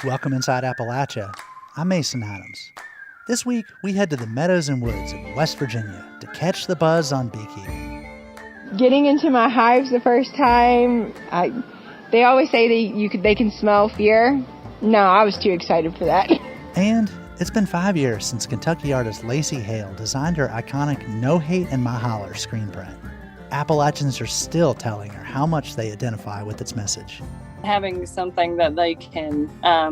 Welcome inside Appalachia. I'm Mason Adams. This week, we head to the meadows and woods of West Virginia to catch the buzz on beekeeping. Getting into my hives the first time, they always say they can smell fear. No, I was too excited for that. And it's been 5 years since Kentucky artist Lacy Hale designed her iconic No Hate In My Holler screenprint. Appalachians are still telling her how much they identify with its message. Having something that they can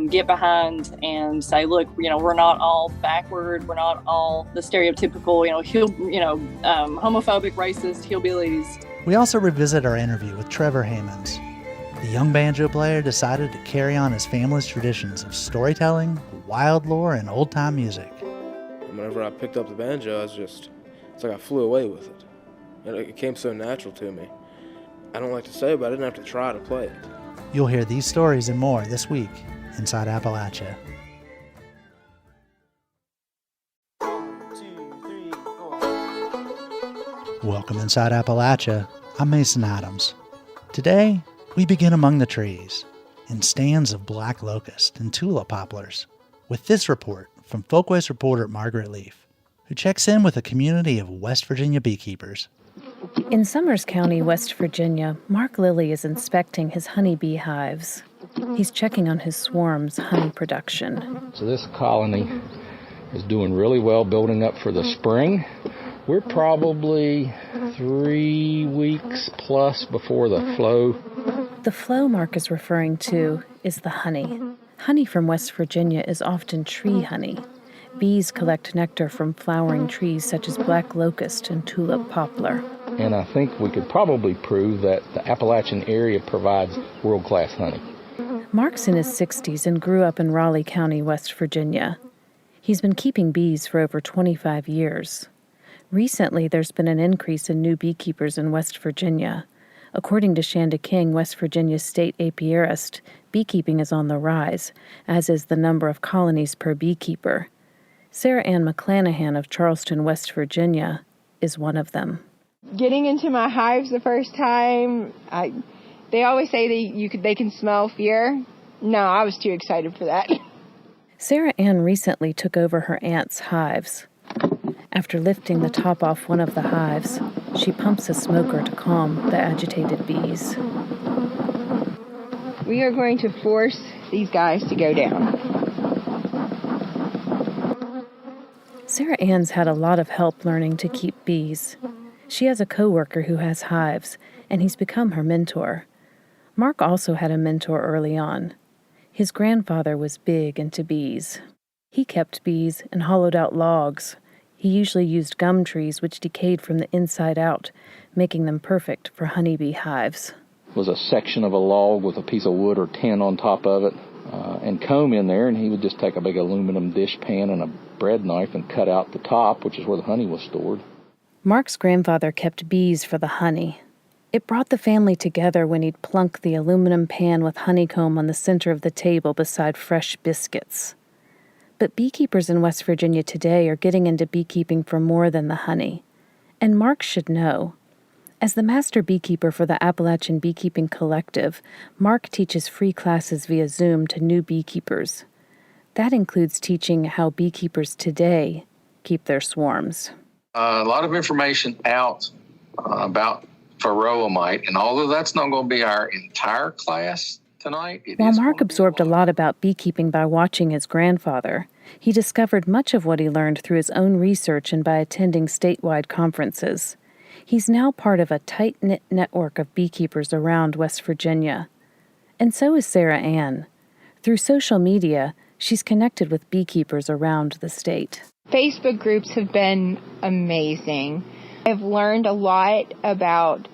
get behind and say, look, we're not all backward, we're not all the stereotypical, homophobic, racist hillbillies. We also revisit our interview with Trevor Hammons. The young banjo player decided to carry on his family's traditions of storytelling, wild lore, and old-time music. Whenever I picked up the banjo, it's like I flew away with it. And it came so natural to me. I don't like to say it, but I didn't have to try to play it. You'll hear these stories and more this week inside Appalachia. 1, 2, 3, 4. Welcome inside Appalachia. I'm Mason Adams. Today, we begin among the trees, in stands of black locust and tulip poplars, with this report from Folkways reporter Margaret Leaf, who checks in with a community of West Virginia beekeepers. In Summers County, West Virginia, Mark Lilly is inspecting his honeybee hives. He's checking on his swarm's honey production. So this colony is doing really well, building up for the spring. We're probably 3 weeks plus before the flow. The flow Mark is referring to is the honey. Honey from West Virginia is often tree honey. Bees collect nectar from flowering trees such as black locust and tulip poplar. And I think we could probably prove that the Appalachian area provides world-class honey. Mark's in his 60s and grew up in Raleigh County, West Virginia. He's been keeping bees for over 25 years. Recently, there's been an increase in new beekeepers in West Virginia. According to Shanda King, West Virginia's state apiarist, beekeeping is on the rise, as is the number of colonies per beekeeper. Sarah Ann McClanahan of Charleston, West Virginia, is one of them. Getting into my hives the first time, they always say they can smell fear. No, I was too excited for that. Sarah Ann recently took over her aunt's hives. After lifting the top off one of the hives, she pumps a smoker to calm the agitated bees. We are going to force these guys to go down. Sarah Ann's had a lot of help learning to keep bees. She has a coworker who has hives, and he's become her mentor. Mark also had a mentor early on. His grandfather was big into bees. He kept bees and hollowed out logs. He usually used gum trees which decayed from the inside out, making them perfect for honeybee hives. It was a section of a log with a piece of wood or tin on top of it, and comb in there, and he would just take a big aluminum dish pan and a bread knife and cut out the top, which is where the honey was stored. Mark's grandfather kept bees for the honey. It brought the family together when he'd plunk the aluminum pan with honeycomb on the center of the table beside fresh biscuits. But beekeepers in West Virginia today are getting into beekeeping for more than the honey. And Mark should know. As the master beekeeper for the Appalachian Beekeeping Collective, Mark teaches free classes via Zoom to new beekeepers. That includes teaching how beekeepers today keep their swarms. A lot of information out about varroamite, and although that's not going to be our entire class tonight, While Mark absorbed a lot about beekeeping by watching his grandfather, he discovered much of what he learned through his own research and by attending statewide conferences. He's now part of a tight-knit network of beekeepers around West Virginia. And so is Sarah Ann. Through social media, she's connected with beekeepers around the state. Facebook groups have been amazing. I've learned a lot about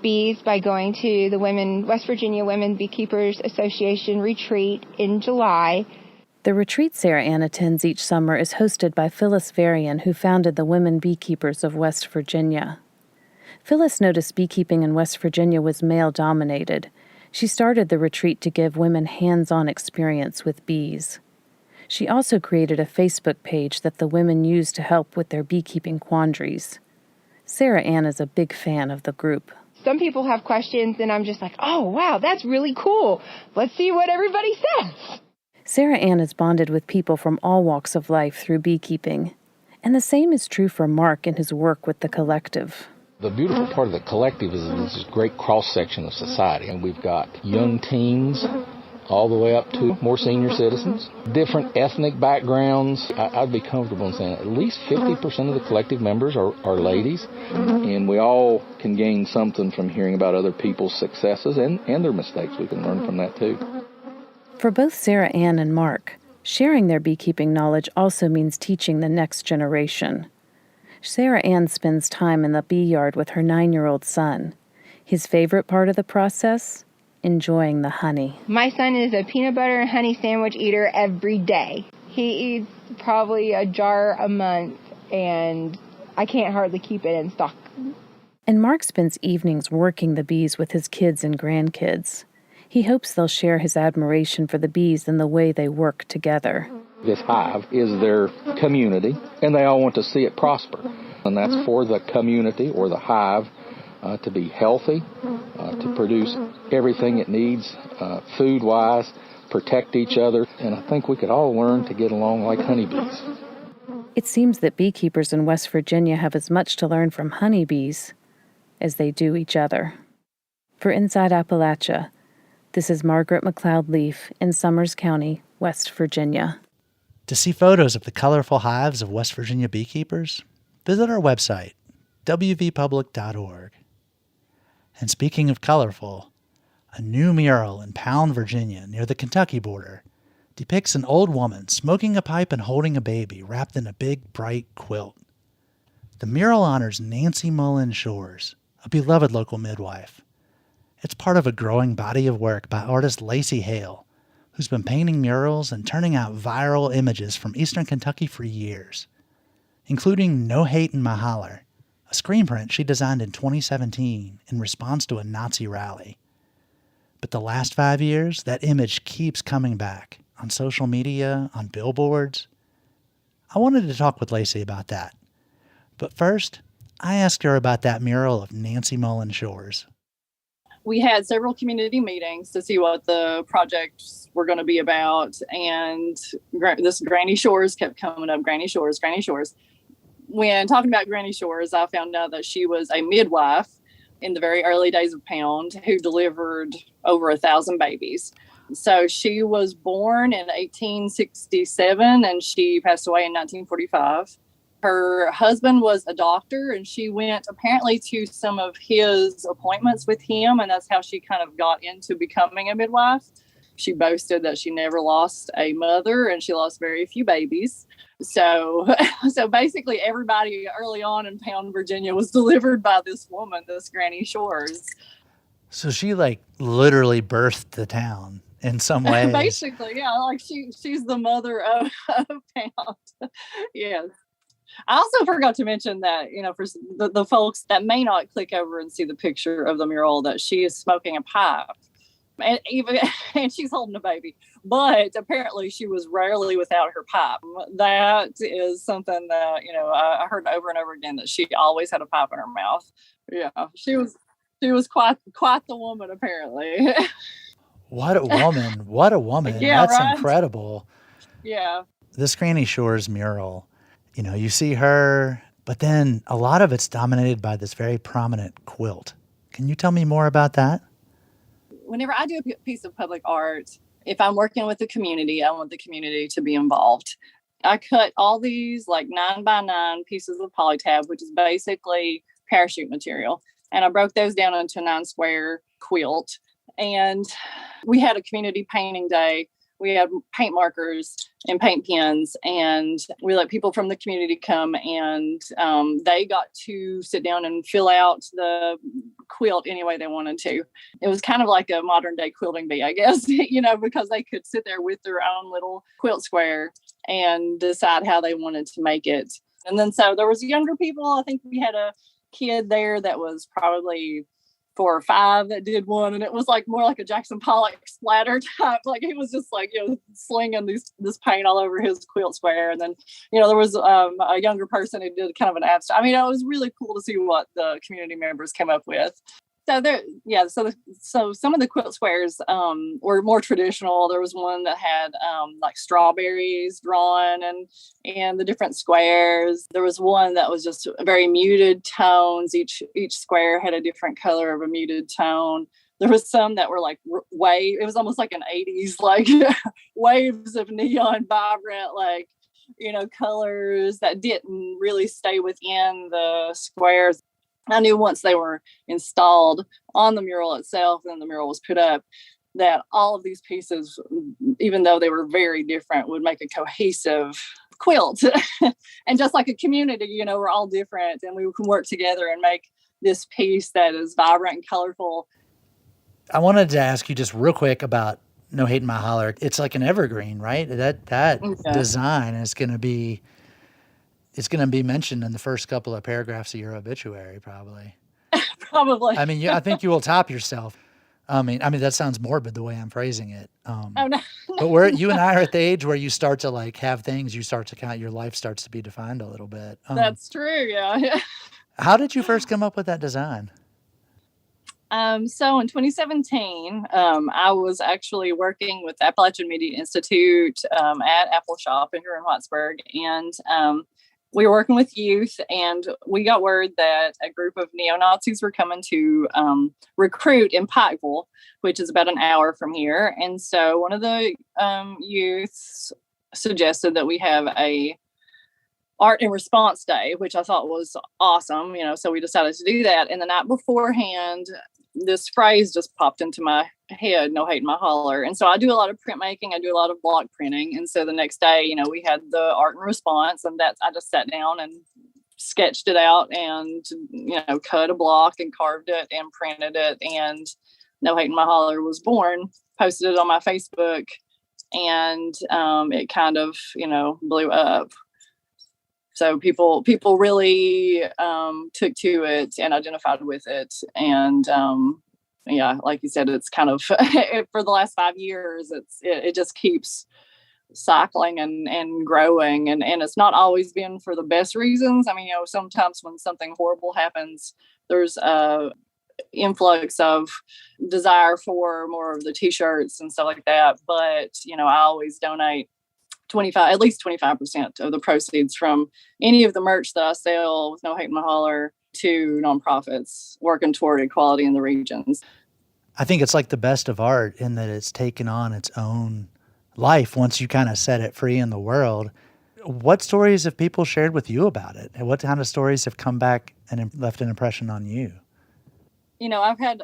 bees by going to the West Virginia Women Beekeepers Association retreat in July. The retreat Sarah Ann attends each summer is hosted by Phyllis Varian, who founded the Women Beekeepers of West Virginia. Phyllis noticed beekeeping in West Virginia was male-dominated. She started the retreat to give women hands-on experience with bees. She also created a Facebook page that the women use to help with their beekeeping quandaries. Sarah Ann is a big fan of the group. Some people have questions, and I'm just like, oh, wow, that's really cool. Let's see what everybody says. Sarah Ann has bonded with people from all walks of life through beekeeping, and the same is true for Mark in his work with the collective. The beautiful part of the collective is this great cross-section of society, and we've got young teens all the way up to more senior citizens, different ethnic backgrounds. I'd be comfortable in saying at least 50% of the collective members are ladies, and we all can gain something from hearing about other people's successes and their mistakes. We can learn from that too. For both Sarah Ann and Mark, sharing their beekeeping knowledge also means teaching the next generation. Sarah Ann spends time in the bee yard with her 9-year-old son. His favorite part of the process? Enjoying the honey. My son is a peanut butter and honey sandwich eater every day. He eats probably a jar a month, and I can't hardly keep it in stock. And Mark spends evenings working the bees with his kids and grandkids. He hopes they'll share his admiration for the bees and the way they work together. This hive is their community, and they all want to see it prosper. And that's for the community or the hive to be healthy, to produce everything it needs food-wise, protect each other. And I think we could all learn to get along like honeybees. It seems that beekeepers in West Virginia have as much to learn from honeybees as they do each other. For Inside Appalachia, this is Margaret McLeod Leaf in Summers County, West Virginia. To see photos of the colorful hives of West Virginia beekeepers, visit our website, wvpublic.org. And speaking of colorful, a new mural in Pound, Virginia, near the Kentucky border, depicts an old woman smoking a pipe and holding a baby wrapped in a big, bright quilt. The mural honors Nancy Mullen Shores, a beloved local midwife. It's part of a growing body of work by artist Lacy Hale, who's been painting murals and turning out viral images from eastern Kentucky for years, including No Hate In My Holler, a screenprint she designed in 2017 in response to a Nazi rally. But the last 5 years, that image keeps coming back on social media, on billboards. I wanted to talk with Lacy about that. But first, I asked her about that mural of Nancy Mullen Shores. We had several community meetings to see what the projects were going to be about. And this Granny Shores kept coming up, Granny Shores, Granny Shores. When talking about Granny Shores, I found out that she was a midwife in the very early days of Pound who delivered over 1,000 babies. So she was born in 1867 and she passed away in 1945. Her husband was a doctor, and she went apparently to some of his appointments with him, and that's how she kind of got into becoming a midwife. She boasted that she never lost a mother, and she lost very few babies. So basically everybody early on in Pound, Virginia was delivered by this woman, this Granny Shores. So she literally birthed the town in some ways. Basically, yeah, she's the mother of Pound. Yes. I also forgot to mention that, for the folks that may not click over and see the picture of the mural, that she is smoking a pipe. And she's holding a baby, but apparently she was rarely without her pipe. That is something that, I heard over and over again, that she always had a pipe in her mouth. Yeah, she was quite the woman, apparently. What a woman. What a woman. Yeah, that's right? Incredible. Yeah. This Granny Shores mural, you see her, but then a lot of it's dominated by this very prominent quilt. Can you tell me more about that? Whenever I do a piece of public art, if I'm working with the community, I want the community to be involved. I cut all these 9x9 pieces of polytab, which is basically parachute material. And I broke those down into a 9-square quilt. And we had a community painting day. We had paint markers and paint pens, and we let people from the community come, and they got to sit down and fill out the quilt any way they wanted to. It was kind of like a modern day quilting bee, I guess, because they could sit there with their own little quilt square and decide how they wanted to make it. And then so there was younger people. I think we had a kid there that was probably 4 or 5 that did one, and it was more like a Jackson Pollock splatter type. He was just slinging this paint all over his quilt square. And then there was a younger person who did kind of an abstract. I mean, it was really cool to see what the community members came up with. So there, yeah. So some of the quilt squares were more traditional. There was one that had like strawberries drawn and the different squares. There was one that was just very muted tones. Each square had a different color of a muted tone. There was some that were like it was almost like an 80s, like waves of neon, vibrant, like, colors that didn't really stay within the squares. I knew once they were installed on the mural itself and the mural was put up, that all of these pieces, even though they were very different, would make a cohesive quilt. And just like a community, we're all different, and we can work together and make this piece that is vibrant and colorful. I wanted to ask you just real quick about No Hate In My Holler. It's like an evergreen, right? That design is going to be, it's going to be mentioned in the first couple of paragraphs of your obituary, probably. Probably. I mean, I think you will top yourself. I mean, that sounds morbid the way I'm phrasing it. Oh, no. But you and I are at the age where you start to like have things, you start to count, your life starts to be defined a little bit. That's true. Yeah. How did you first come up with that design? So in 2017, I was actually working with the Appalachian Media Institute at Appalachia here in Whitesburg, and we were working with youth, and we got word that a group of neo-Nazis were coming to recruit in Pikeville, which is about an hour from here. And so one of the youths suggested that we have a art and response day, which I thought was awesome, so we decided to do that. And the night beforehand, this phrase just popped into my head, no hate in my holler. And so I do a lot of printmaking. I do a lot of block printing. And so the next day, we had the art and response, and I just sat down and sketched it out and, cut a block and carved it and printed it. And No Hate in My Holler was born, posted it on my Facebook, and it kind of, blew up. So people really took to it and identified with it. And like you said, it's kind of for the last 5 years, it just keeps cycling and growing. And it's not always been for the best reasons. I mean, sometimes when something horrible happens, there's a influx of desire for more of the t-shirts and stuff like that. But, I always donate at least 25% of the proceeds from any of the merch that I sell with No Hate in My Holler to nonprofits working toward equality in the regions. I think it's like the best of art in that it's taken on its own life once you kind of set it free in the world. What stories have people shared with you about it? And what kind of stories have come back and left an impression on you? I've had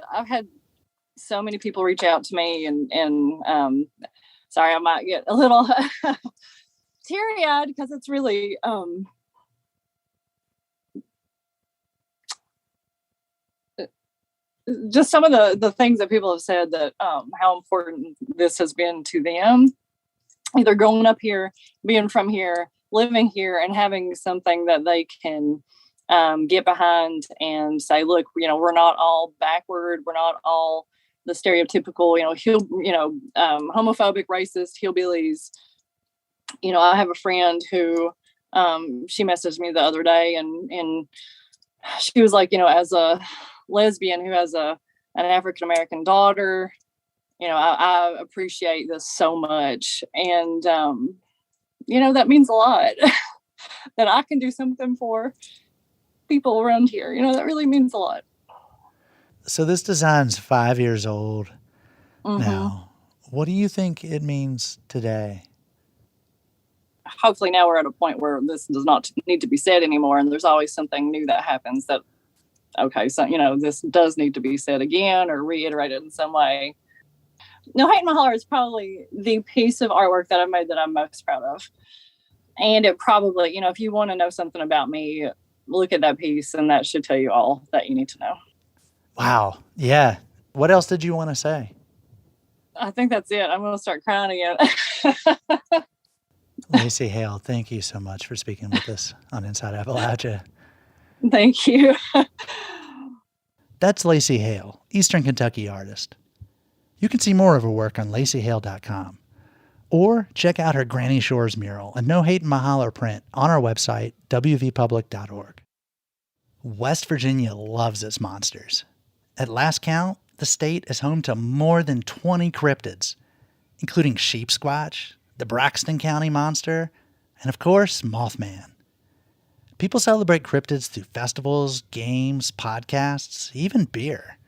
so many people reach out to me and sorry, I might get a little teary-eyed because it's really just some of the things that people have said that how important this has been to them, either growing up here, being from here, living here, and having something that they can get behind and say, look, we're not all backward, we're not all the stereotypical, homophobic, racist hillbillies. I have a friend who, she messaged me the other day and she was like, as a lesbian who has an African-American daughter, I appreciate this so much. And, that means a lot that I can do something for people around here. That really means a lot. So this design's 5 years old now. What do you think it means today? Hopefully now we're at a point where this does not need to be said anymore. And there's always something new that happens that, okay, so, this does need to be said again or reiterated in some way. No Hate in My Holler is probably the piece of artwork that I've made that I'm most proud of. And it probably, if you want to know something about me, look at that piece and that should tell you all that you need to know. Wow. Yeah. What else did you want to say? I think that's it. I'm going to start crying again. Lacy Hale, thank you so much for speaking with us on Inside Appalachia. Thank you. That's Lacy Hale, Eastern Kentucky artist. You can see more of her work on lacyhale.com or check out her Granny Shores mural and No Hate in My Holler print on our website, wvpublic.org. West Virginia loves its monsters. At last count, the state is home to more than 20 cryptids, including sheep squatch, the Braxton County monster, and of course, Mothman. People celebrate cryptids through festivals, games, podcasts, even beer.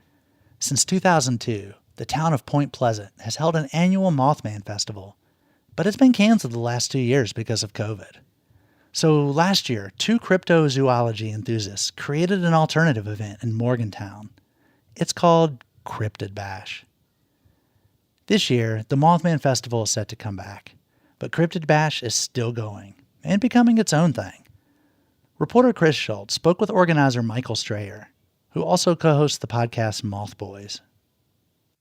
Since 2002, the town of Point Pleasant has held an annual Mothman festival, but it's been canceled the last 2 years because of COVID. So last year, 2 cryptozoology enthusiasts created an alternative event in Morgantown. It's called Cryptid Bash. This year, the Mothman Festival is set to come back, but Cryptid Bash is still going and becoming its own thing. Reporter Chris Schultz spoke with organizer Michael Strayer, who also co-hosts the podcast Moth Boys.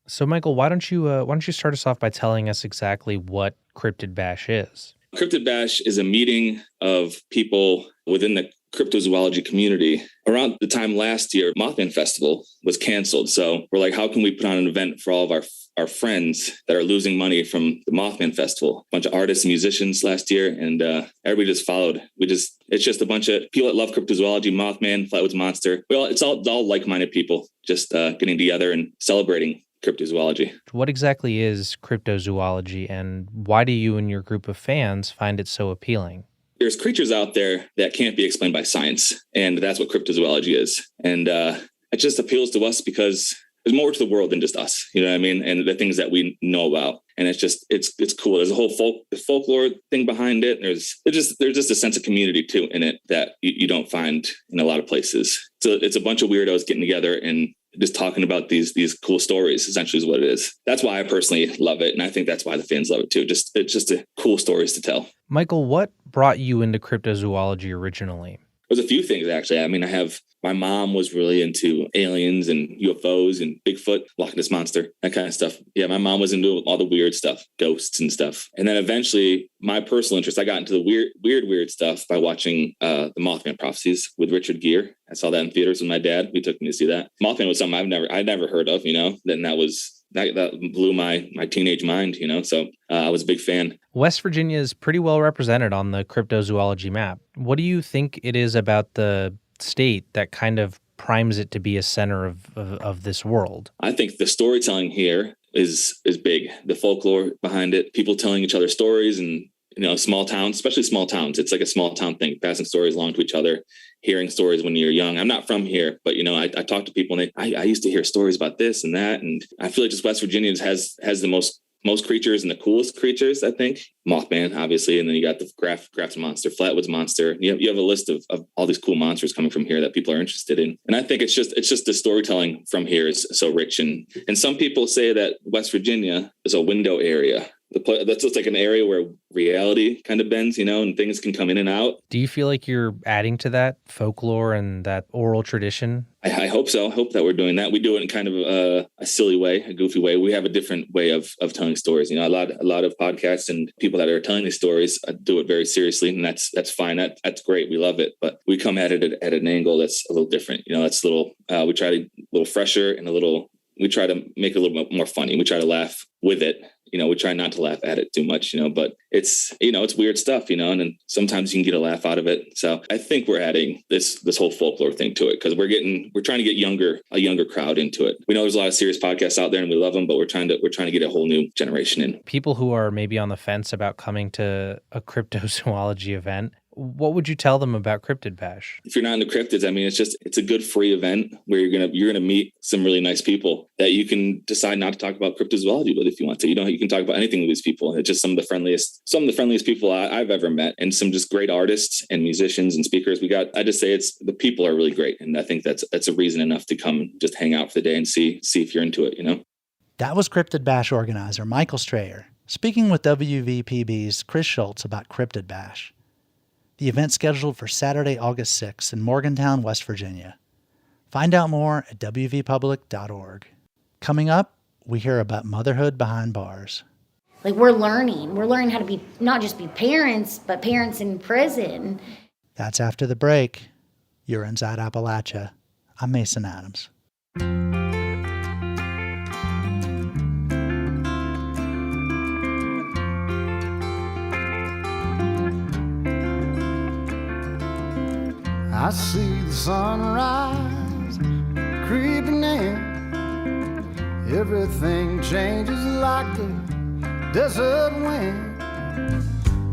So, Michael, why don't you start us off by telling us exactly what Cryptid Bash is? Cryptid Bash is a meeting of people within the cryptozoology community. Around the time last year, Mothman Festival was canceled. So we're like, how can we put on an event for all of our friends that are losing money from the Mothman Festival? A bunch of artists and musicians last year, and everybody just followed. It's just a bunch of people that love cryptozoology, Mothman, Flatwoods Monster. Well, it's all like-minded people just getting together and celebrating cryptozoology. What exactly is cryptozoology, and why do you and your group of fans find it so appealing? There's creatures out there that can't be explained by science, and that's what cryptozoology is. And it just appeals to us because there's more to the world than just us, you know what I mean? And the things that we know about. And it's cool. There's a whole folklore thing behind it. There's just a sense of community too in it that you don't find in a lot of places. So it's a bunch of weirdos getting together and just talking about these cool stories, essentially is what it is. That's why I personally love it. And I think that's why the fans love it too. It's just cool stories to tell. Michael, what brought you into cryptozoology originally? There's a few things, actually. I mean, my mom was really into aliens and UFOs and Bigfoot, Loch Ness Monster, that kind of stuff. Yeah, my mom was into all the weird stuff, ghosts and stuff. And then eventually, my personal interest, I got into the weird stuff by watching the Mothman Prophecies with Richard Gere. I saw that in theaters with my dad. He took me to see that. Mothman was something I'd never heard of, you know. Then that blew my teenage mind, you know. So I was a big fan. West Virginia is pretty well represented on the cryptozoology map. What do you think it is about the state that kind of primes it to be a center of this world? I think the storytelling here is big. The folklore behind it, people telling each other stories, and you know, small towns, especially small towns. It's like a small town thing, passing stories along to each other, hearing stories when you're young. I'm not from here, but you know, I talk to people and I used to hear stories about this and that. And I feel like just West Virginia has the most creatures and the coolest creatures, I think. Mothman, obviously. And then you got the Grafton Monster, Flatwoods Monster. You have a list of all these cool monsters coming from here that people are interested in. And I think it's just the storytelling from here is so rich. And some people say that West Virginia is a window area. That's just like an area where reality kind of bends, you know, and things can come in and out. Do you feel like you're adding to that folklore and that oral tradition? I hope so. I hope that we're doing that. We do it in kind of a silly way, a goofy way. We have a different way of telling stories. You know, a lot of podcasts and people that are telling these stories do it very seriously, and that's fine. That's great. We love it, but we come at it at an angle that's a little different. You know, that's a little. We try to a little fresher and we try to make it a little bit more funny. We try to laugh with it. You know, we try not to laugh at it too much, you know, but it's weird stuff, you know, and then sometimes you can get a laugh out of it. So I think we're adding this whole folklore thing to it because we're trying to get a younger crowd into it. We know there's a lot of serious podcasts out there and we love them, but we're trying to get a whole new generation in. People who are maybe on the fence about coming to a cryptozoology event, what would you tell them about Cryptid Bash? If you're not into cryptids, I mean, it's a good free event where you're gonna meet some really nice people that you can decide not to talk about cryptozoology with if you want to. You know, you can talk about anything with these people. And it's just some of the friendliest people I've ever met, and some just great artists and musicians and speakers. I just say the people are really great, and I think that's a reason enough to come just hang out for the day and see if you're into it. You know. That was Cryptid Bash organizer Michael Strayer speaking with WVPB's Chris Schultz about Cryptid Bash. The event's scheduled for Saturday, August 6th in Morgantown, West Virginia. Find out more at wvpublic.org. Coming up, we hear about motherhood behind bars. Like we're learning how to be not just be parents, but parents in prison. That's after the break. You're inside Appalachia. I'm Mason Adams. I see the sunrise creeping in Everything changes like the desert wind.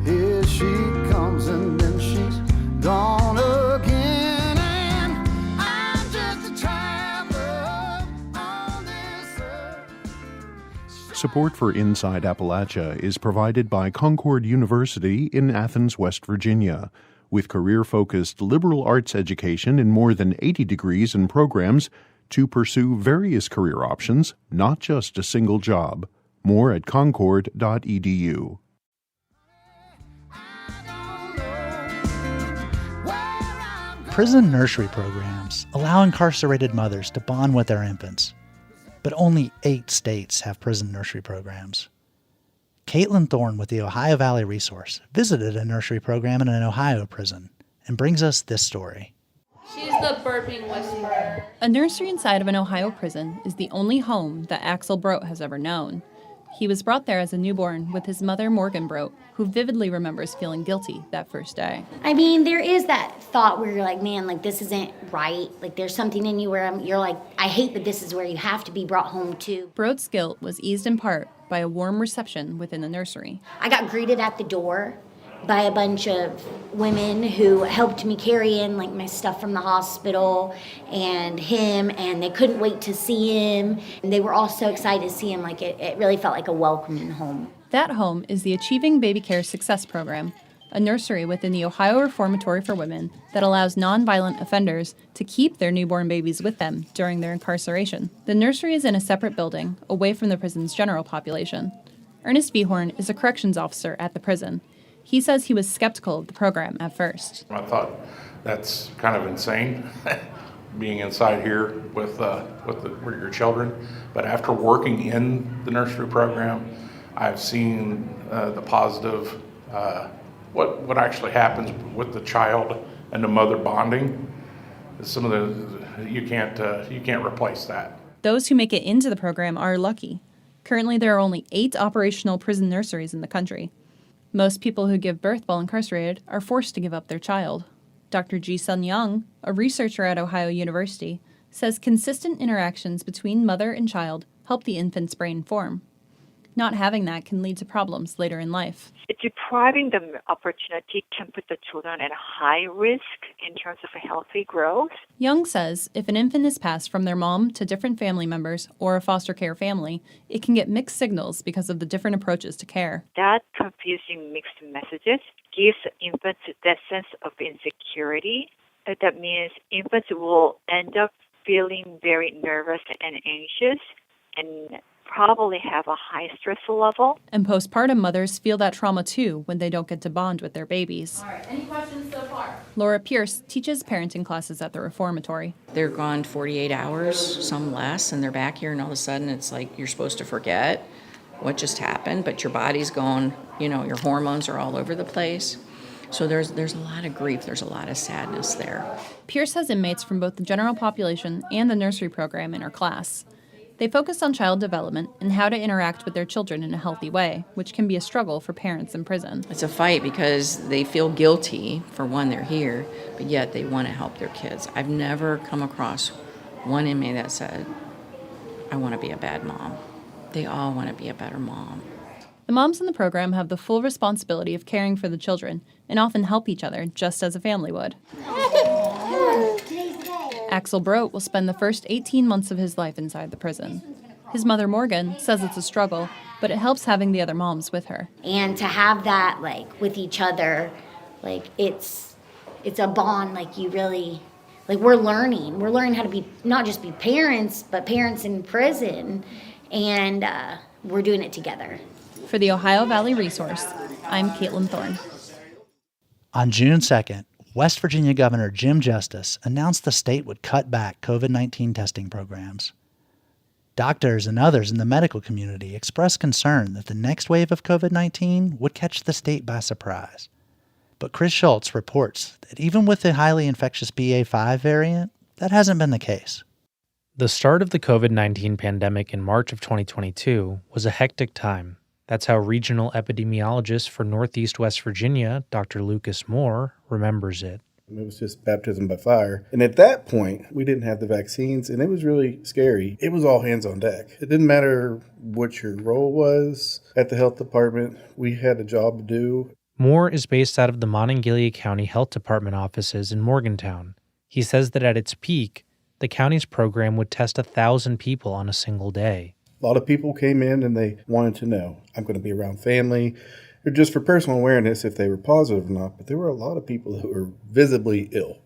Here she comes and then she's gone again. And I'm just a traveler on this earth. Support for Inside Appalachia is provided by Concord University in Athens, West Virginia. With career-focused liberal arts education in more than 80 degrees and programs to pursue various career options, not just a single job. More at concord.edu. Prison nursery programs allow incarcerated mothers to bond with their infants, but only 8 states have prison nursery programs. Caitlin Thorne with the Ohio Valley Resource visited a nursery program in an Ohio prison and brings us this story. She's the burping whisperer. A nursery inside of an Ohio prison is the only home that Axel Brodt has ever known. He was brought there as a newborn with his mother, Morgan Brodt, who vividly remembers feeling guilty that first day. I mean, there is that thought where you're like, man, like, this isn't right. Like, there's something in you where you're like, I hate that this is where you have to be brought home to. Brodt's guilt was eased in part by a warm reception within the nursery. I got greeted at the door by a bunch of women who helped me carry in like my stuff from the hospital and him, and they couldn't wait to see him. And they were all so excited to see him. Like it really felt like a welcoming home. That home is the Achieving Baby Care Success Program, a nursery within the Ohio Reformatory for Women that allows nonviolent offenders to keep their newborn babies with them during their incarceration. The nursery is in a separate building, away from the prison's general population. Ernest Behorn is a corrections officer at the prison. He says he was skeptical of the program at first. I thought that's kind of insane, being inside here with your children. But after working in the nursery program, I've seen the positive, what actually happens with the child and the mother bonding. Some of the you can't replace that. Those who make it into the program are lucky. Currently, there are only 8 operational prison nurseries in the country. Most people who give birth while incarcerated are forced to give up their child. Dr. Ji-Sun Young, a researcher at Ohio University, says consistent interactions between mother and child help the infant's brain form. Not having that can lead to problems later in life. Depriving them opportunity can put the children at a high risk in terms of a healthy growth. Young says if an infant is passed from their mom to different family members or a foster care family, it can get mixed signals because of the different approaches to care. That confusing mixed messages gives infants that sense of insecurity. That means infants will end up feeling very nervous and anxious and probably have a high stress level. And postpartum mothers feel that trauma too when they don't get to bond with their babies. All right, any questions so far? Laura Pierce teaches parenting classes at the reformatory. They're gone 48 hours, some less, and they're back here, and all of a sudden it's like you're supposed to forget what just happened, but your body's gone, your hormones are all over the place. So there's a lot of grief, there's a lot of sadness there. Pierce has inmates from both the general population and the nursery program in her class. They focus on child development and how to interact with their children in a healthy way, which can be a struggle for parents in prison. It's a fight because they feel guilty, for one, they're here, but yet they want to help their kids. I've never come across one inmate that said, I want to be a bad mom. They all want to be a better mom. The moms in the program have the full responsibility of caring for the children and often help each other just as a family would. Axel Brodt will spend the first 18 months of his life inside the prison. His mother, Morgan, says it's a struggle, but it helps having the other moms with her. And to have that, with each other, it's a bond, you really, we're learning how to be, not just be parents, but parents in prison, and we're doing it together. For the Ohio Valley Resource, I'm Caitlin Thorne. On June 2nd, West Virginia Governor Jim Justice announced the state would cut back COVID-19 testing programs. Doctors and others in the medical community expressed concern that the next wave of COVID-19 would catch the state by surprise. But Chris Schultz reports that even with the highly infectious BA.5 variant, that hasn't been the case. The start of the COVID-19 pandemic in March of 2022 was a hectic time. That's how regional epidemiologist for Northeast West Virginia, Dr. Lucas Moore, remembers it. It was just baptism by fire. And at that point, we didn't have the vaccines, and it was really scary. It was all hands on deck. It didn't matter what your role was at the health department. We had a job to do. Moore is based out of the Monongalia County Health Department offices in Morgantown. He says that at its peak, the county's program would test 1,000 people on a single day. A lot of people came in and they wanted to know, I'm going to be around family, or just for personal awareness if they were positive or not. But there were a lot of people who were visibly ill.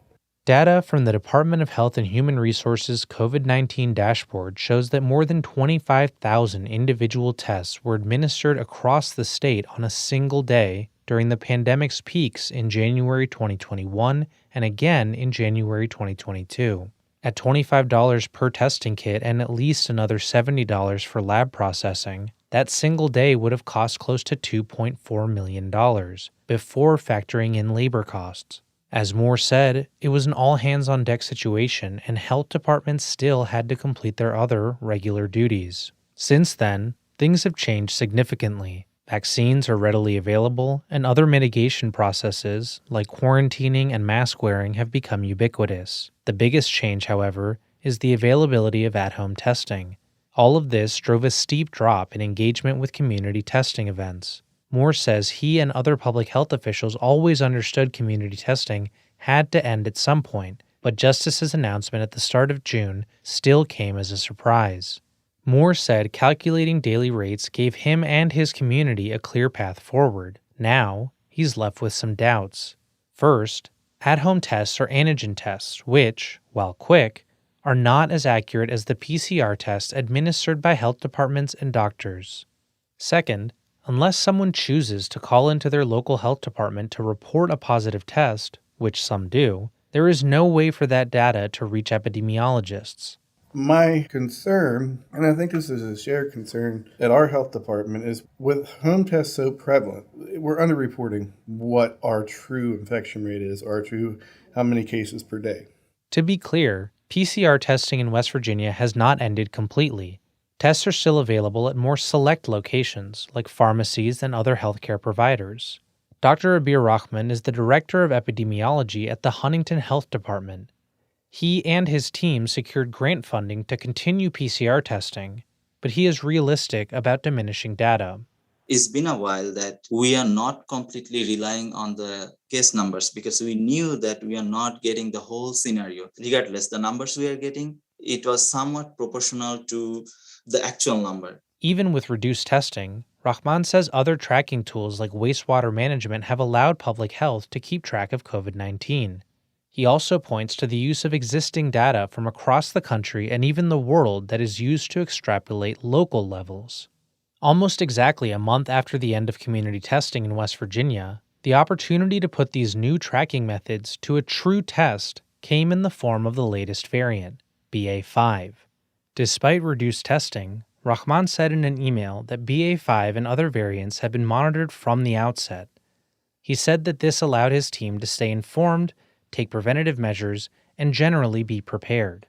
Data from the Department of Health and Human Resources COVID-19 dashboard shows that more than 25,000 individual tests were administered across the state on a single day during the pandemic's peaks in January 2021 and again in January 2022. At $25 per testing kit and at least another $70 for lab processing, that single day would have cost close to $2.4 million before factoring in labor costs. As Moore said, it was an all-hands-on-deck situation, and health departments still had to complete their other regular duties. Since then, things have changed significantly. Vaccines are readily available, and other mitigation processes, like quarantining and mask wearing, have become ubiquitous. The biggest change, however, is the availability of at-home testing. All of this drove a steep drop in engagement with community testing events. Moore says he and other public health officials always understood community testing had to end at some point, but Justice's announcement at the start of June still came as a surprise. Moore said calculating daily rates gave him and his community a clear path forward. Now, he's left with some doubts. First, at-home tests are antigen tests, which, while quick, are not as accurate as the PCR tests administered by health departments and doctors. Second, unless someone chooses to call into their local health department to report a positive test, which some do, there is no way for that data to reach epidemiologists. My concern, and I think this is a shared concern at our health department, is with home tests so prevalent, we're underreporting what our true infection rate is, our true how many cases per day. To be clear, PCR testing in West Virginia has not ended completely. Tests are still available at more select locations, like pharmacies and other healthcare providers. Dr. Abir Rahman is the Director of Epidemiology at the Huntington Health Department. He and his team secured grant funding to continue PCR testing, but he is realistic about diminishing data. It's been a while that we are not completely relying on the case numbers because we knew that we are not getting the whole scenario. Regardless, the numbers we are getting, it was somewhat proportional to the actual number. Even with reduced testing, Rahman says other tracking tools like wastewater management have allowed public health to keep track of COVID-19. He also points to the use of existing data from across the country and even the world that is used to extrapolate local levels. Almost exactly a month after the end of community testing in West Virginia, the opportunity to put these new tracking methods to a true test came in the form of the latest variant, BA.5. Despite reduced testing, Rahman said in an email that BA.5 and other variants had been monitored from the outset. He said that this allowed his team to stay informed, take preventative measures, and generally be prepared.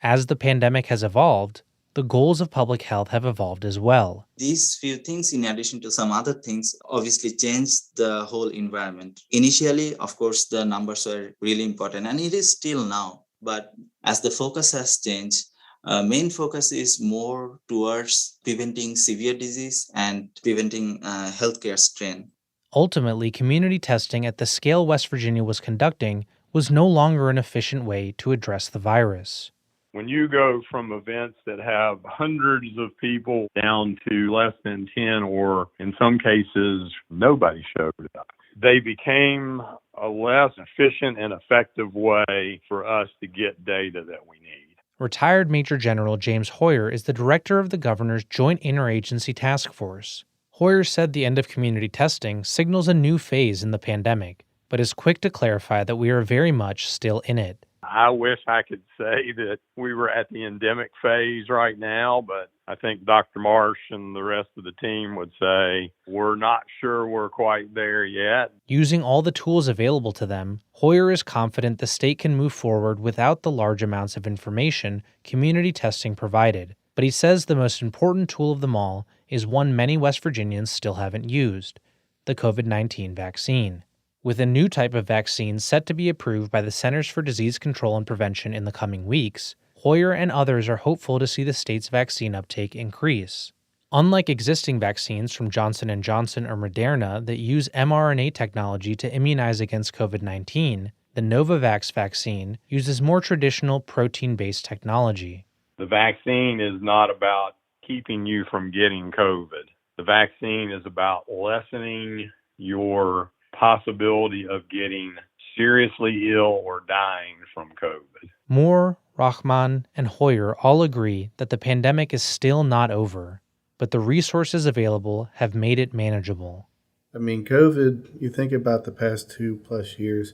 As the pandemic has evolved, the goals of public health have evolved as well. These few things, in addition to some other things, obviously changed the whole environment. Initially, of course, the numbers were really important, and it is still now. But as the focus has changed, main focus is more towards preventing severe disease and preventing healthcare strain. Ultimately, community testing at the scale West Virginia was conducting was no longer an efficient way to address the virus. When you go from events that have hundreds of people down to less than 10, or in some cases, nobody showed up, they became a less efficient and effective way for us to get data that we need. Retired Major General James Hoyer is the director of the governor's Joint Interagency Task Force. Hoyer said the end of community testing signals a new phase in the pandemic, but is quick to clarify that we are very much still in it. I wish I could say that we were at the endemic phase right now, but I think Dr. Marsh and the rest of the team would say we're not sure we're quite there yet. Using all the tools available to them, Hoyer is confident the state can move forward without the large amounts of information community testing provided. But he says the most important tool of them all is one many West Virginians still haven't used, the COVID-19 vaccine. With a new type of vaccine set to be approved by the Centers for Disease Control and Prevention in the coming weeks, Hoyer and others are hopeful to see the state's vaccine uptake increase. Unlike existing vaccines from Johnson & Johnson or Moderna that use mRNA technology to immunize against COVID-19, the Novavax vaccine uses more traditional protein-based technology. The vaccine is not about keeping you from getting COVID. The vaccine is about lessening your possibility of getting seriously ill or dying from COVID. Moore, Rahman, and Hoyer all agree that the pandemic is still not over, but the resources available have made it manageable. I mean, COVID, you think about the past 2+ years,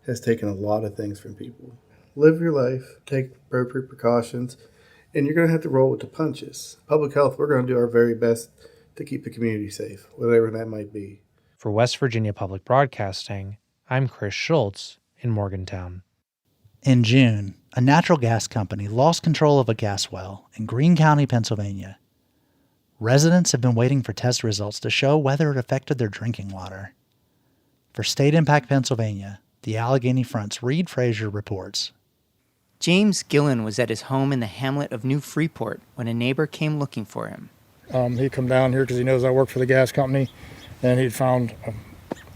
has taken a lot of things from people. Live your life, take appropriate precautions, and you're going to have to roll with the punches. Public health, we're going to do our very best to keep the community safe, whatever that might be. For West Virginia Public Broadcasting, I'm Chris Schultz in Morgantown. In June, a natural gas company lost control of a gas well in Greene County, Pennsylvania. Residents have been waiting for test results to show whether it affected their drinking water. For State Impact Pennsylvania, the Allegheny Front's Reed Frazier reports. James Gillen was at his home in the hamlet of New Freeport when a neighbor came looking for him. He'd come down here because he knows I work for the gas company, and he'd found a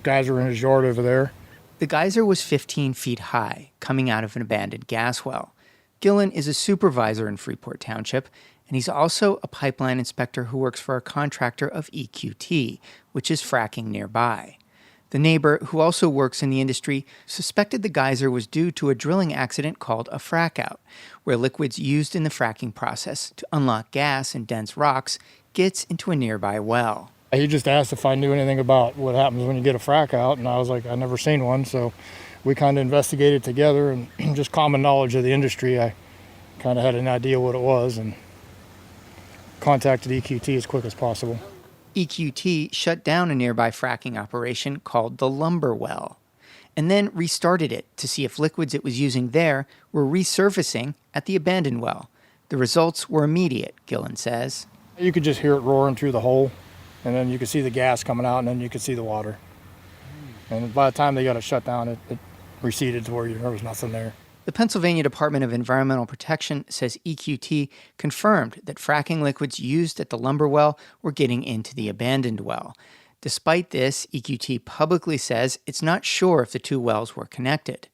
geyser in his yard over there. The geyser was 15 feet high, coming out of an abandoned gas well. Gillen is a supervisor in Freeport Township, and he's also a pipeline inspector who works for a contractor of EQT, which is fracking nearby. The neighbor, who also works in the industry, suspected the geyser was due to a drilling accident called a frackout, where liquids used in the fracking process to unlock gas in dense rocks gets into a nearby well. He just asked if I knew anything about what happens when you get a frack out, and I was like, I've never seen one, so we kind of investigated together, and just common knowledge of the industry, I kind of had an idea what it was, and contacted EQT as quick as possible. EQT shut down a nearby fracking operation called the Lumber Well, and then restarted it to see if liquids it was using there were resurfacing at the abandoned well. The results were immediate, Gillen says. You could just hear it roaring through the hole, and then you could see the gas coming out, and then you could see the water. And by the time they got it shut down, it receded to where there was nothing there. The Pennsylvania Department of Environmental Protection says EQT confirmed that fracking liquids used at the lumber well were getting into the abandoned well. Despite this, EQT publicly says it's not sure if the two wells were connected.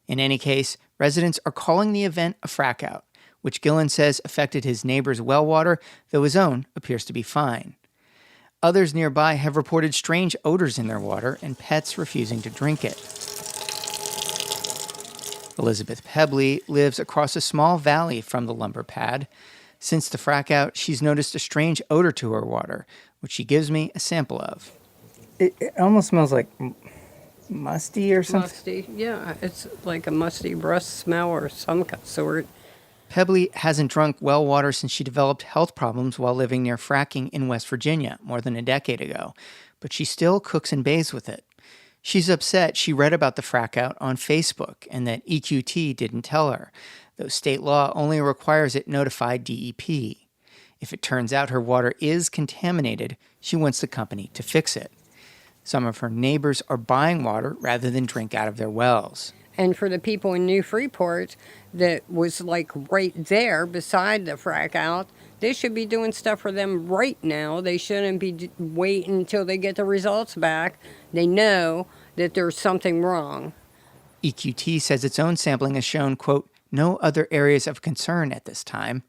In any case, residents are calling the event a frackout, which Gillen says affected his neighbor's well water, though his own appears to be fine. Others nearby have reported strange odors in their water and pets refusing to drink it. Elizabeth Pebley lives across a small valley from the lumber pad. Since the frackout, she's noticed a strange odor to her water, which she gives me a sample of. It almost smells like musty or something. Musty, yeah. It's like a musty breath smell or some sort. Pebley hasn't drunk well water since she developed health problems while living near fracking in West Virginia more than a decade ago, but she still cooks and bathes with it. She's upset she read about the frackout on Facebook and that EQT didn't tell her, though state law only requires it notify DEP. If it turns out her water is contaminated, she wants the company to fix it. Some of her neighbors are buying water rather than drink out of their wells. And for the people in New Freeport that was like right there beside the frackout, they should be doing stuff for them right now. They shouldn't be waiting until they get the results back. They know that there's something wrong. EQT says its own sampling has shown, quote, no other areas of concern at this time,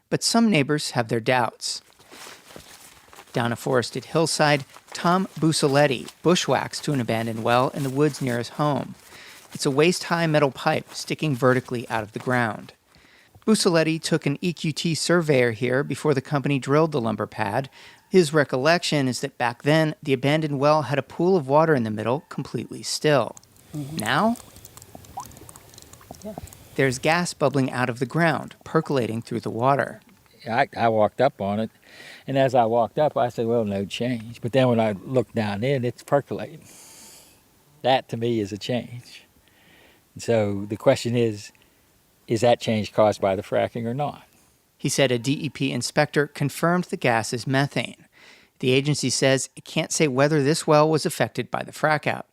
but some neighbors have their doubts. Down a forested hillside, Tom Busaletti bushwhacks to an abandoned well in the woods near his home. It's a waist-high metal pipe sticking vertically out of the ground. Busaletti took an EQT surveyor here before the company drilled the lumber pad. His recollection is that back then, the abandoned well had a pool of water in the middle, completely still. Mm-hmm. Now? Yeah. There's gas bubbling out of the ground, percolating through the water. I walked up on it, and as I walked up, I said, well, no change. But then when I looked down in, it's percolating. That, to me, is a change. And so the question is that change caused by the fracking or not? He said a DEP inspector confirmed the gas is methane. The agency says it can't say whether this well was affected by the frackout.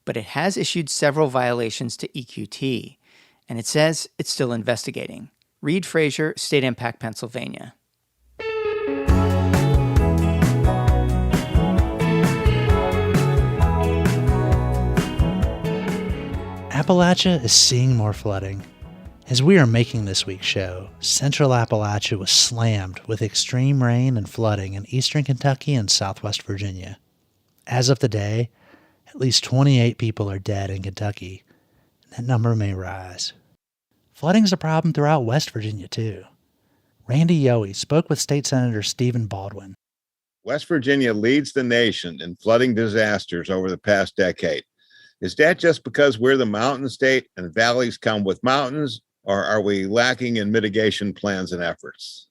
but it has issued several violations to EQT, and it says it's still investigating. Reed Frazier, State Impact, Pennsylvania. Appalachia is seeing more flooding. As we are making this week's show, central Appalachia was slammed with extreme rain and flooding in eastern Kentucky and southwest Virginia. As of today, at least 28 people are dead in Kentucky, and that number may rise. Flooding is a problem throughout West Virginia, too. Randy Yohe spoke with State Senator Stephen Baldwin. West Virginia leads the nation in flooding disasters over the past decade. Is that just because we're the mountain state and valleys come with mountains, or are we lacking in mitigation plans and efforts?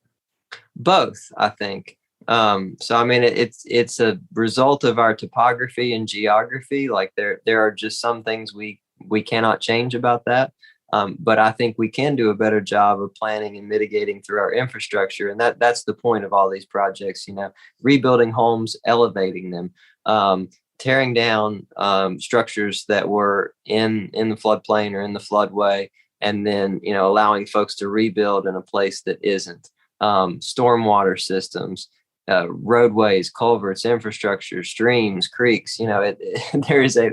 Both, I think. It's a result of our topography and geography. Like there are just some things we cannot change about that. But I think we can do a better job of planning and mitigating through our infrastructure. And that's the point of all these projects, rebuilding homes, elevating them, tearing down structures that were in the floodplain or in the floodway, and then, allowing folks to rebuild in a place that isn't. Stormwater systems, roadways, culverts, infrastructure, streams, creeks, there's a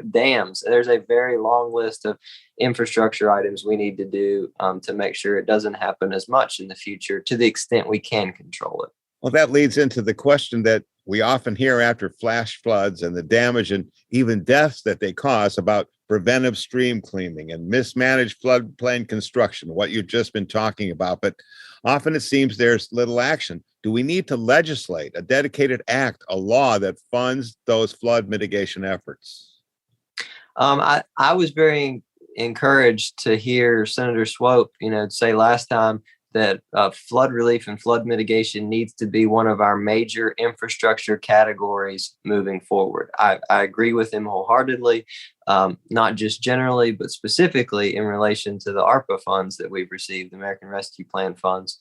very long list of infrastructure items we need to do to make sure it doesn't happen as much in the future to the extent we can control it. Well, that leads into the question that we often hear after flash floods and the damage and even deaths that they cause about preventive stream cleaning and mismanaged floodplain construction, what you've just been talking about. But often it seems there's little action. Do we need to legislate a dedicated act, a law that funds those flood mitigation efforts? I was very encouraged to hear Senator Swope, say last time that flood relief and flood mitigation needs to be one of our major infrastructure categories moving forward. I agree with him wholeheartedly, not just generally, but specifically in relation to the ARPA funds that we've received, the American Rescue Plan funds,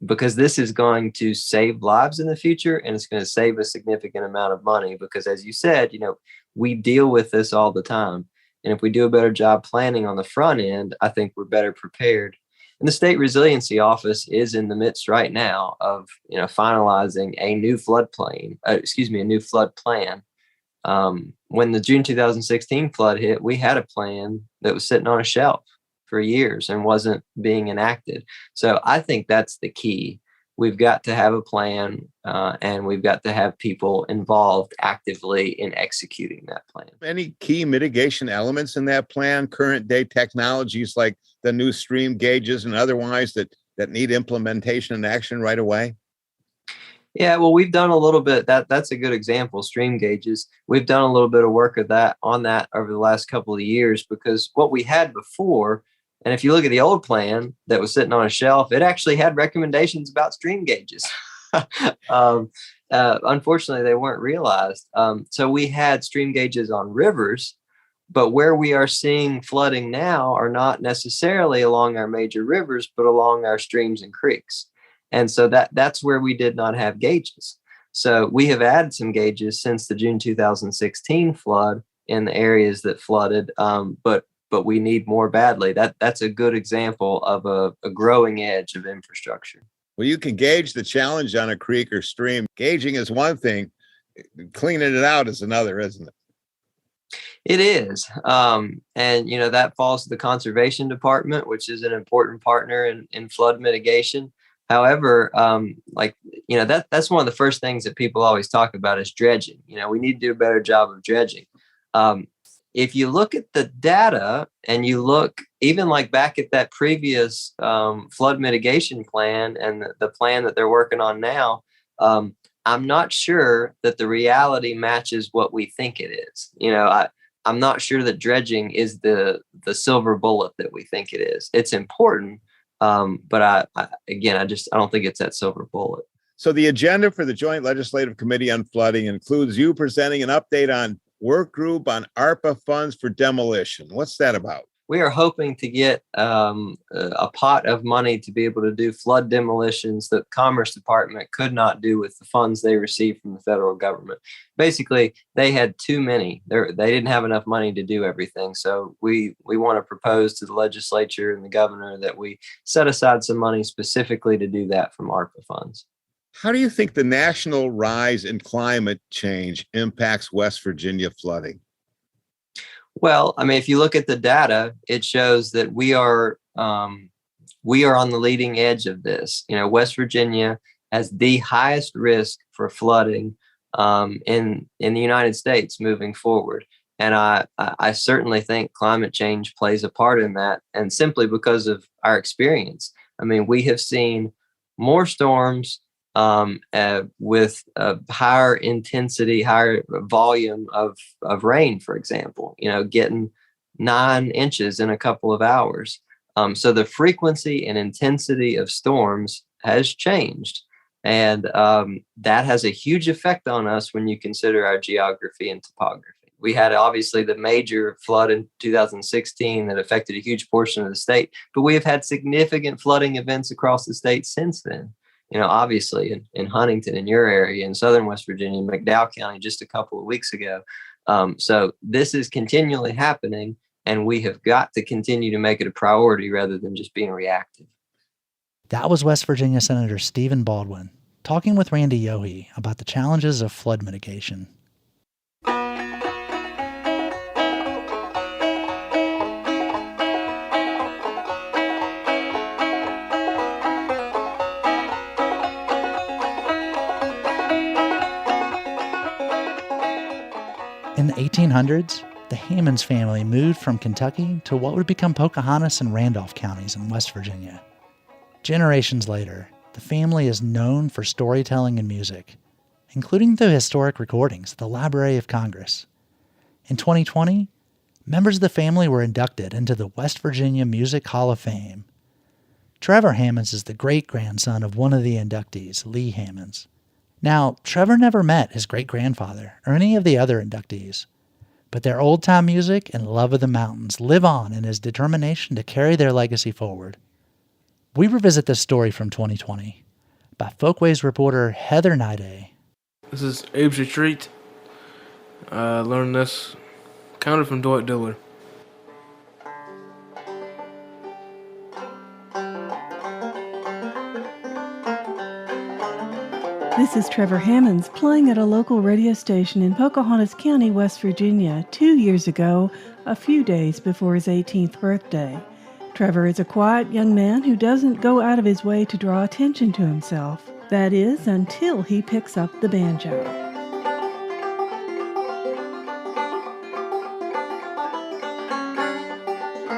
because this is going to save lives in the future, and it's going to save a significant amount of money because, as you said, we deal with this all the time. And if we do a better job planning on the front end, I think we're better prepared. And the State Resiliency Office is in the midst right now of, finalizing a new flood plan. When the June 2016 flood hit, we had a plan that was sitting on a shelf for years and wasn't being enacted. So I think that's the key. We've got to have a plan, and we've got to have people involved actively in executing that plan. Any key mitigation elements in that plan, current day technologies like the new stream gauges and otherwise that need implementation and action right away? Yeah, well, we've done a little bit. That's a good example, stream gauges. We've done a little bit of work on that over the last couple of years, because what we had before, and if you look at the old plan that was sitting on a shelf, it actually had recommendations about stream gauges. Unfortunately, they weren't realized. So we had stream gauges on rivers, but where we are seeing flooding now are not necessarily along our major rivers, but along our streams and creeks. And so that's where we did not have gauges. So we have added some gauges since the June 2016 flood in the areas that flooded, but we need more badly. That's a good example of a growing edge of infrastructure. Well, you can gauge the challenge on a creek or stream. Gauging is one thing, cleaning it out is another, isn't it? It is. And, that falls to the Conservation Department, which is an important partner in flood mitigation. However, that's one of the first things that people always talk about is dredging. We need to do a better job of dredging. If you look at the data and you look even like back at that previous flood mitigation plan and the plan that they're working on now, I'm not sure that the reality matches what we think it is. I'm not sure that dredging is the silver bullet that we think it is. It's important, but I don't think it's that silver bullet. So the agenda for the Joint Legislative Committee on Flooding includes you presenting an update on work group on ARPA funds for demolition. What's that about? we are hoping to get a pot of money to be able to do flood demolitions that the Commerce Department could not do with the funds they received from the federal government. Basically, they had too many. They didn't have enough money to do everything. So we want to propose to the legislature and the governor that we set aside some money specifically to do that from ARPA funds. How do you think the national rise in climate change impacts West Virginia flooding? Well, I mean, if you look at the data, it shows that we are on the leading edge of this. You know, West Virginia has the highest risk for flooding in the United States moving forward. And I certainly think climate change plays a part in that, and simply because of our experience. I mean, we have seen more storms with a higher intensity, higher volume of rain, for example, you know, getting 9 inches in a couple of hours. So the frequency and intensity of storms has changed. And that has a huge effect on us when you consider our geography and topography. We had obviously the major flood in 2016 that affected a huge portion of the state, but we have had significant flooding events across the state since then. You know, obviously in Huntington, in your area, in southern West Virginia, McDowell County, just a couple of weeks ago. So this is continually happening, and we have got to continue to make it a priority rather than just being reactive. That was West Virginia Senator Stephen Baldwin talking with Randy Yohe about the challenges of flood mitigation. In the 1800s, the Hammons family moved from Kentucky to what would become Pocahontas and Randolph counties in West Virginia. Generations later, the family is known for storytelling and music, including through historic recordings at the Library of Congress. In 2020, members of the family were inducted into the West Virginia Music Hall of Fame. Trevor Hammons is the great-grandson of one of the inductees, Lacy Hale. Now, Trevor never met his great-grandfather or any of the other inductees, but their old-time music and love of the mountains live on in his determination to carry their legacy forward. We revisit this story from 2020 by Folkways reporter Heather Nide. This is Abe's Retreat. I learned this kind of from Dwight Dillard. This is Trevor Hammons playing at a local radio station in Pocahontas County, West Virginia, 2 years ago, a few days before his 18th birthday. Trevor is a quiet young man who doesn't go out of his way to draw attention to himself. That is, until he picks up the banjo.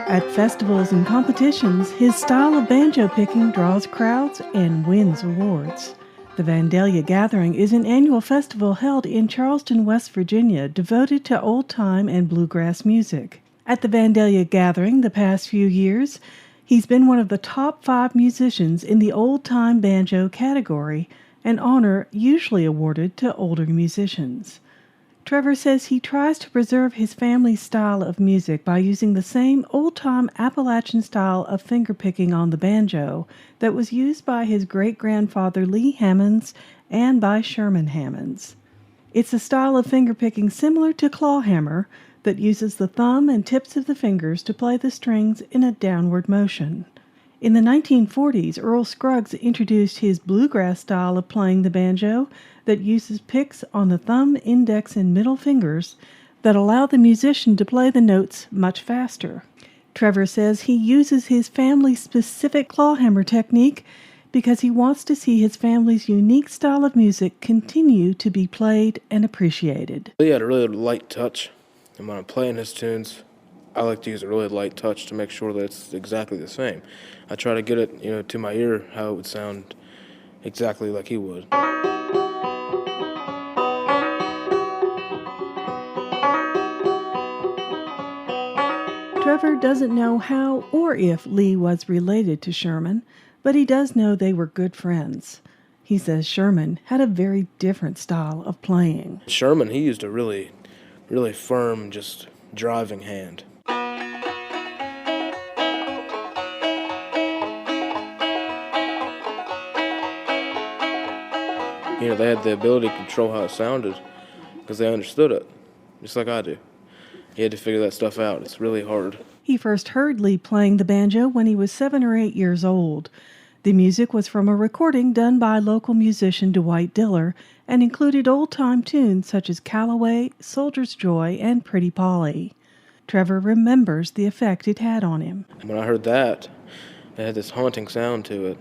At festivals and competitions, his style of banjo picking draws crowds and wins awards. The Vandalia Gathering is an annual festival held in Charleston, West Virginia, devoted to old-time and bluegrass music. At the Vandalia Gathering the past few years, he's been one of the top 5 musicians in the old-time banjo category, an honor usually awarded to older musicians. Trevor says he tries to preserve his family's style of music by using the same old-time Appalachian style of fingerpicking on the banjo that was used by his great-grandfather Lacy Hammons and by Sherman Hammons. It's a style of fingerpicking similar to clawhammer that uses the thumb and tips of the fingers to play the strings in a downward motion. In the 1940s, Earl Scruggs introduced his bluegrass style of playing the banjo that uses picks on the thumb, index, and middle fingers that allow the musician to play the notes much faster. Trevor says he uses his family's specific clawhammer technique because he wants to see his family's unique style of music continue to be played and appreciated. He had a really light touch, and when I'm playing his tunes, I like to use a really light touch to make sure that it's exactly the same. I try to get it, to my ear how it would sound exactly like he would. Trevor doesn't know how or if Lee was related to Sherman, but he does know they were good friends. He says Sherman had a very different style of playing. Sherman, he used a really, really firm, just driving hand. they had the ability to control how it sounded because they understood it, just like I do. You had to figure that stuff out. It's really hard. He first heard Lee playing the banjo when he was 7 or 8 years old. The music was from a recording done by local musician Dwight Diller and included old-time tunes such as Callaway, Soldier's Joy, and Pretty Polly. Trevor remembers the effect it had on him. When I heard that, it had this haunting sound to it,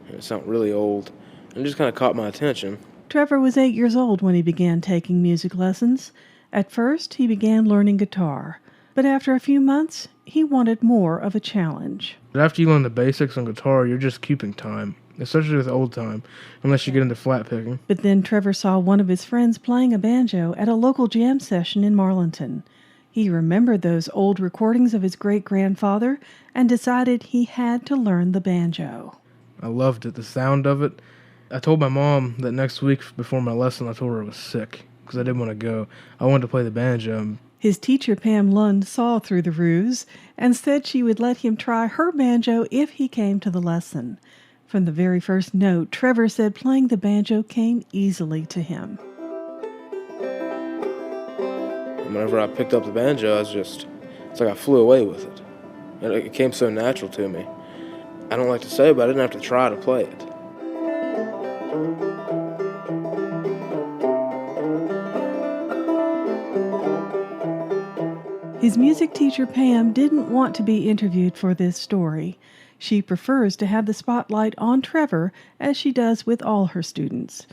and it sounded really old, and it just kind of caught my attention. Trevor was 8 years old when he began taking music lessons. At first, he began learning guitar, but after a few months, he wanted more of a challenge. But after you learn the basics on guitar, you're just keeping time, especially with old time, unless you get into flat picking. But then Trevor saw one of his friends playing a banjo at a local jam session in Marlinton. He remembered those old recordings of his great-grandfather and decided he had to learn the banjo. I loved it, the sound of it. I told my mom that next week before my lesson, I told her I was sick because I didn't want to go. I wanted to play the banjo. His teacher, Pam Lund, saw through the ruse and said she would let him try her banjo if he came to the lesson. From the very first note, Trevor said playing the banjo came easily to him. Whenever I picked up the banjo, it's like I flew away with it. And it came so natural to me. I don't like to say, but I didn't have to try to play it. His music teacher, Pam, didn't want to be interviewed for this story. She prefers to have the spotlight on Trevor, as she does with all her students.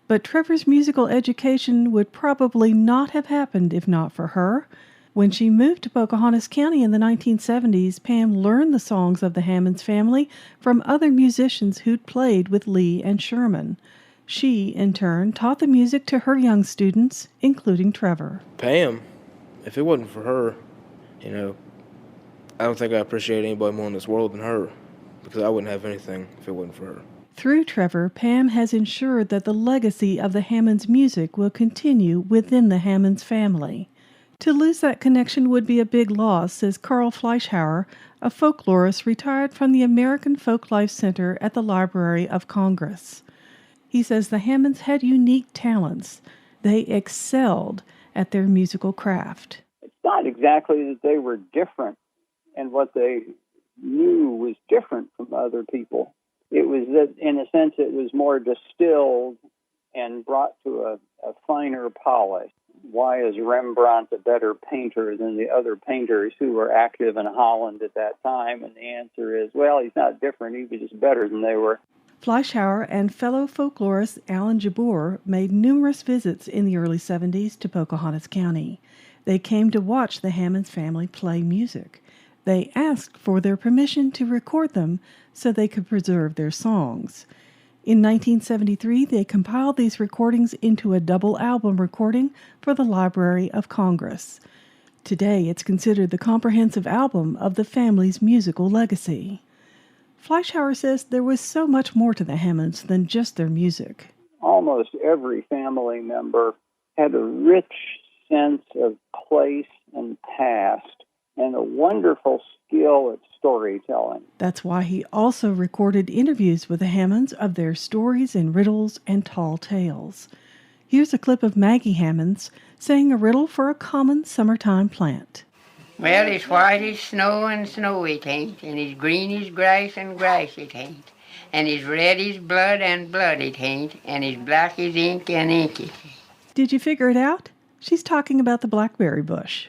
But Trevor's musical education would probably not have happened if not for her. When she moved to Pocahontas County in the 1970s, Pam learned the songs of the Hammons family from other musicians who'd played with Lee and Sherman. She, in turn, taught the music to her young students, including Trevor. Pam, if it wasn't for her, I don't think I appreciate anybody more in this world than her, because I wouldn't have anything if it wasn't for her. Through Trevor, Pam has ensured that the legacy of the Hammons music will continue within the Hammons family. To lose that connection would be a big loss, says Carl Fleischhauer, a folklorist retired from the American Folklife Center at the Library of Congress. He says the Hammons had unique talents. They excelled at their musical craft. It's not exactly that they were different, and what they knew was different from other people. It was that, in a sense, it was more distilled and brought to a finer polish. Why is Rembrandt a better painter than the other painters who were active in Holland at that time? And the answer is, well, he's not different. He was just better than they were. Fleischhauer and fellow folklorist Alan Jabbour made numerous visits in the early 70s to Pocahontas County. They came to watch the Hammons family play music. They asked for their permission to record them so they could preserve their songs. In 1973, they compiled these recordings into a double album recording for the Library of Congress. Today, it's considered the comprehensive album of the family's musical legacy. Fleischhauer says there was so much more to the Hammonds than just their music. Almost every family member had a rich sense of place and past, and a wonderful skill at storytelling. That's why he also recorded interviews with the Hammonds of their stories and riddles and tall tales. Here's a clip of Maggie Hammons saying a riddle for a common summertime plant. Well, it's white as snow and snow it ain't, and it's green as grass and grass it ain't, and it's red as blood and blood it ain't, and it's black as ink and ink it ain't. Did you figure it out? She's talking about the blackberry bush.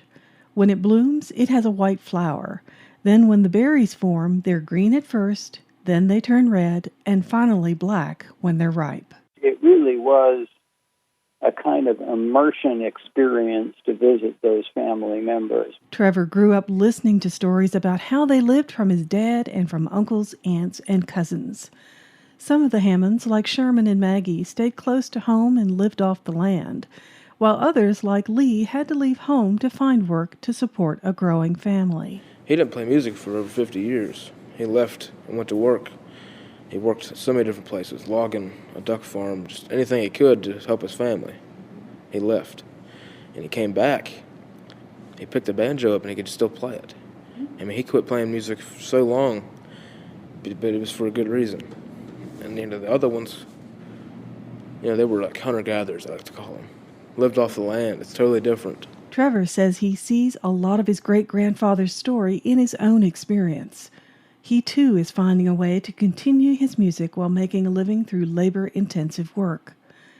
When it blooms, it has a white flower. Then when the berries form, they're green at first, then they turn red, and finally black when they're ripe. It really was a kind of immersion experience to visit those family members. Trevor grew up listening to stories about how they lived from his dad and from uncles, aunts, and cousins. Some of the Hammonds, like Sherman and Maggie, stayed close to home and lived off the land, while others, like Lee, had to leave home to find work to support a growing family. He didn't play music for over 50 years. He left and went to work. He worked so many different places, logging, a duck farm, just anything he could to help his family. He left. And he came back. He picked the banjo up and he could still play it. I mean, he quit playing music for so long, but it was for a good reason. And the other ones, They were like hunter-gatherers, I like to call them. Lived off the land. It's totally different. Trevor says he sees a lot of his great-grandfather's story in his own experience. He, too, is finding a way to continue his music while making a living through labor-intensive work.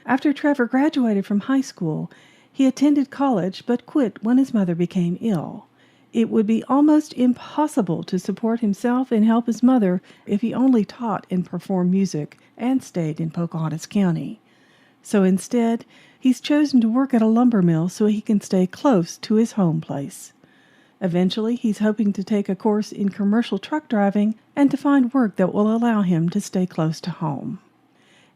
After Trevor graduated from high school, he attended college but quit when his mother became ill. It would be almost impossible to support himself and help his mother if he only taught and performed music and stayed in Pocahontas County. So instead, he's chosen to work at a lumber mill so he can stay close to his home place. Eventually, he's hoping to take a course in commercial truck driving and to find work that will allow him to stay close to home.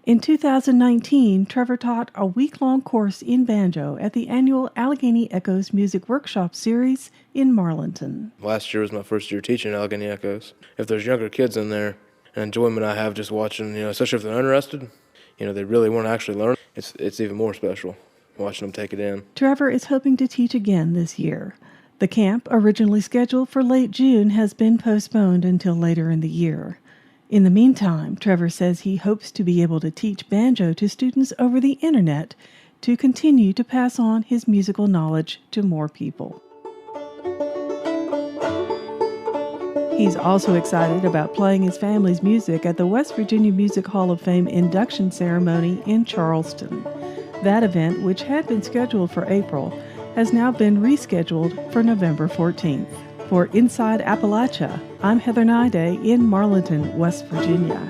In 2019, Trevor taught a week-long course in banjo at the annual Allegheny Echoes Music Workshop Series in Marlinton. Last year was my first year teaching Allegheny Echoes. If there's younger kids in there, an enjoyment I have just watching, especially if they're interested, they really want to actually learn, it's even more special watching them take it in. Trevor is hoping to teach again this year. The camp, originally scheduled for late June, has been postponed until later in the year. In the meantime, Trevor says he hopes to be able to teach banjo to students over the internet to continue to pass on his musical knowledge to more people. He's also excited about playing his family's music at the West Virginia Music Hall of Fame induction ceremony in Charleston. That event, which had been scheduled for April, has now been rescheduled for November 14th. For Inside Appalachia, I'm Heather Nyday in Marlinton, West Virginia.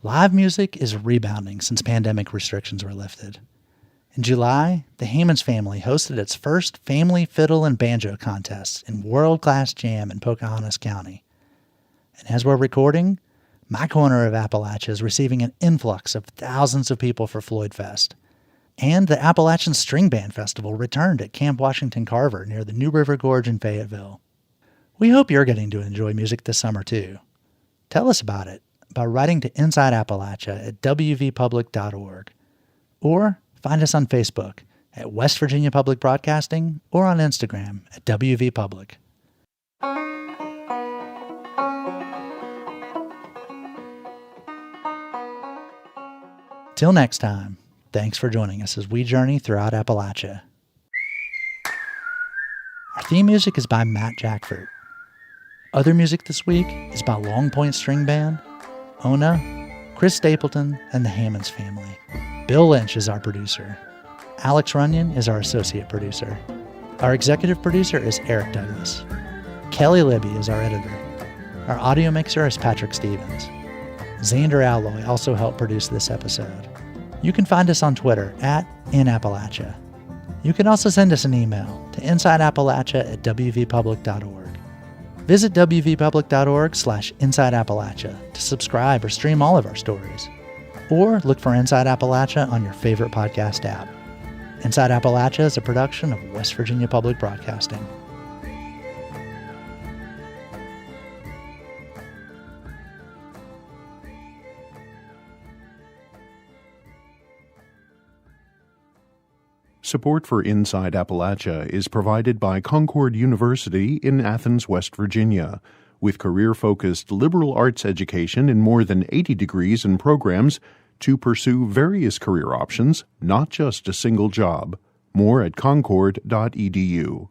Live music is rebounding since pandemic restrictions were lifted. In July, the Hammons family hosted its first family fiddle and banjo contest in world-class jam in Pocahontas County. And as we're recording, my corner of Appalachia is receiving an influx of thousands of people for Floyd Fest. And the Appalachian String Band Festival returned at Camp Washington Carver near the New River Gorge in Fayetteville. We hope you're getting to enjoy music this summer too. Tell us about it by writing to Inside Appalachia at wvpublic.org. Or find us on Facebook at West Virginia Public Broadcasting or on Instagram at WVPublic. Till next time, thanks for joining us as we journey throughout Appalachia. Our theme music is by Matt Jackford. Other music this week is by Long Point String Band, Ona, Chris Stapleton, and the Hammons family. Bill Lynch is our producer. Alex Runyon is our associate producer. Our executive producer is Eric Douglas. Kelly Libby is our editor. Our audio mixer is Patrick Stevens. Xander Alloy also helped produce this episode. You can find us on Twitter at InAppalachia. You can also send us an email to insideappalachia@wvpublic.org. Visit wvpublic.org/InsideAppalachia to subscribe or stream all of our stories. Or look for Inside Appalachia on your favorite podcast app. Inside Appalachia is a production of West Virginia Public Broadcasting. Support for Inside Appalachia is provided by Concord University in Athens, West Virginia, with career-focused liberal arts education in more than 80 degrees and programs to pursue various career options, not just a single job. More at concord.edu.